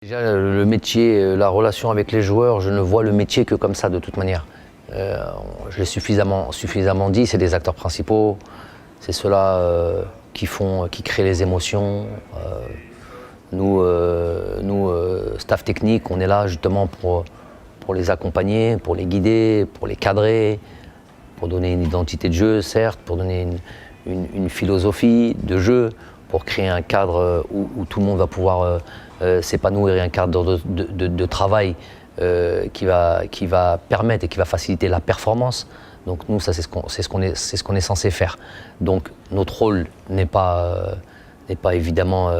Déjà, le métier, la relation avec les joueurs, je ne vois le métier que comme ça de toute manière. Je l'ai suffisamment dit, c'est des acteurs principaux, c'est ceux-là qui créent les émotions. Nous, staff technique, on est là justement pour les accompagner, pour les guider, pour les cadrer, pour donner une identité de jeu, certes, pour donner une philosophie de jeu, pour créer un cadre où tout le monde va pouvoir s'épanouir et un cadre de travail qui va permettre et qui va faciliter la performance. Donc nous, ça c'est ce qu'on est censé faire. Donc notre rôle n'est pas évidemment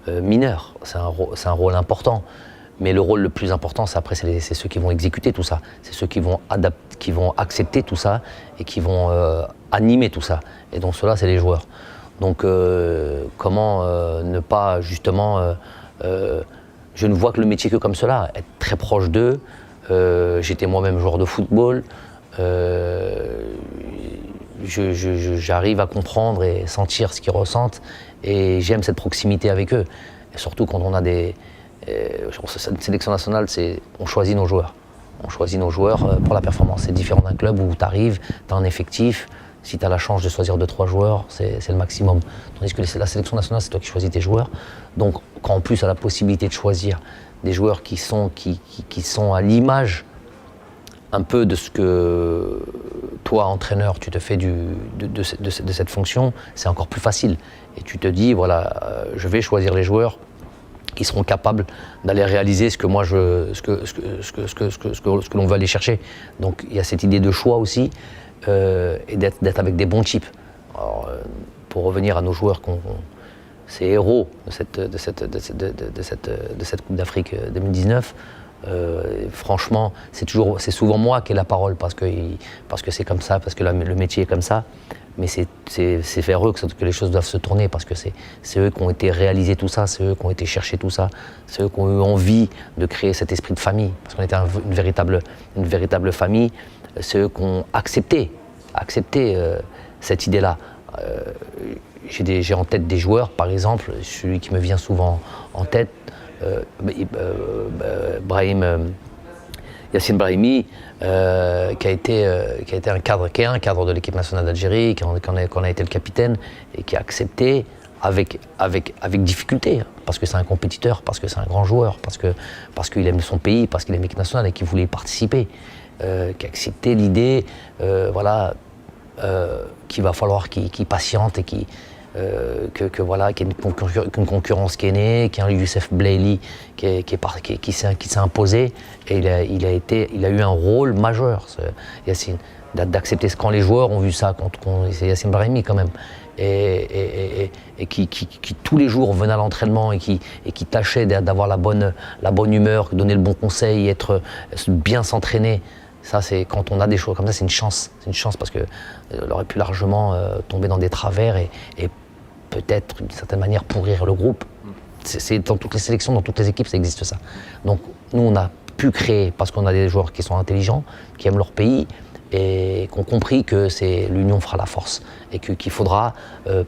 mineur, c'est un rôle important. Mais le rôle le plus important, c'est ceux qui vont exécuter tout ça. C'est ceux qui vont accepter tout ça et qui vont animer tout ça. Et donc ceux-là, c'est les joueurs. Donc comment ne pas justement... je ne vois que le métier que comme cela, être très proche d'eux. J'étais moi-même joueur de football. J'arrive à comprendre et sentir ce qu'ils ressentent. Et j'aime cette proximité avec eux. Et surtout quand on a une sélection nationale, on choisit nos joueurs. On choisit nos joueurs pour la performance. C'est différent d'un club où tu arrives, tu as un effectif. Si tu as la chance de choisir 2-3 joueurs, c'est le maximum. Tandis que la sélection nationale, c'est toi qui choisis tes joueurs. Donc, quand en plus tu as la possibilité de choisir des joueurs qui sont à l'image un peu de ce que toi, entraîneur, tu te fais de cette fonction, c'est encore plus facile. Et tu te dis, voilà, je vais choisir les joueurs qui seront capables d'aller réaliser ce que moi ce que l'on veut aller chercher. Donc il y a cette idée de choix aussi et d'être avec des bons types. Alors, pour revenir à nos joueurs, ces héros de cette Coupe d'Afrique 2019, franchement, c'est souvent moi qui ai la parole parce que c'est comme ça, parce que le métier est comme ça. Mais c'est vers eux que les choses doivent se tourner parce que c'est eux qui ont été réaliser tout ça, c'est eux qui ont été chercher tout ça, c'est eux qui ont eu envie de créer cet esprit de famille parce qu'on était une véritable famille. C'est eux qui ont accepté cette idée-là. J'ai en tête des joueurs, par exemple, celui qui me vient souvent en tête, Yacine Brahimi, qui a été un cadre de l'équipe nationale d'Algérie, qui en a été le capitaine et qui a accepté avec difficulté, parce que c'est un compétiteur, parce que c'est un grand joueur, parce qu'il aime son pays, parce qu'il aime l'équipe nationale et qu'il voulait y participer, qui a accepté l'idée, qu'il va falloir qu'il patiente et qu'il y a une concurrence qui est née, qu'il y a un Youssef Blaili qui s'est imposé et il a eu un rôle majeur, Yacine, d'accepter quand les joueurs ont vu ça, c'est Yacine Brahimi quand même, et qui tous les jours venait à l'entraînement et qui tâchait d'avoir la bonne humeur, donner le bon conseil, bien s'entraîner. Ça, c'est quand on a des choses comme ça, c'est une chance. C'est une chance parce qu'elle aurait pu largement tomber dans des travers et peut-être, d'une certaine manière, pourrir le groupe. C'est dans toutes les sélections, dans toutes les équipes, ça existe ça. Donc, nous, on a pu créer, parce qu'on a des joueurs qui sont intelligents, qui aiment leur pays et qui ont compris que l'union fera la force et qu'il faudra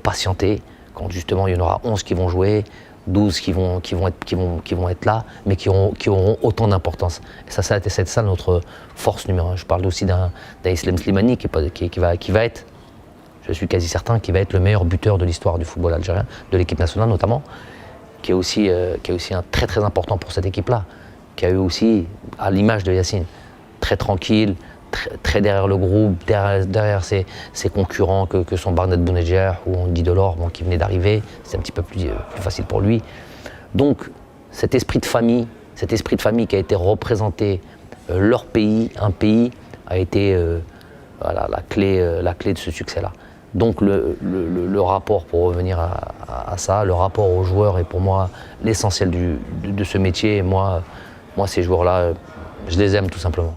patienter quand, justement, il y en aura 11 qui vont jouer, 12 qui vont être là, mais qui auront autant d'importance. Et ça a été ça notre force numéro 1. Je parle aussi d'un Islem Slimani qui va être, je suis quasi certain, qui va être le meilleur buteur de l'histoire du football algérien, de l'équipe nationale notamment, qui est aussi un très très important pour cette équipe-là, qui a eu aussi, à l'image de Yacine, très tranquille, très derrière le groupe, derrière ses concurrents que sont Barnet Bounedjah ou Andy Delors, qui venait d'arriver, c'est un petit peu plus facile pour lui. Donc cet esprit de famille qui a été représenté, leur pays, un pays, a été la clé de ce succès-là. Donc le rapport, pour revenir à ça, le rapport aux joueurs est pour moi l'essentiel de ce métier. Et moi, ces joueurs-là, je les aime tout simplement.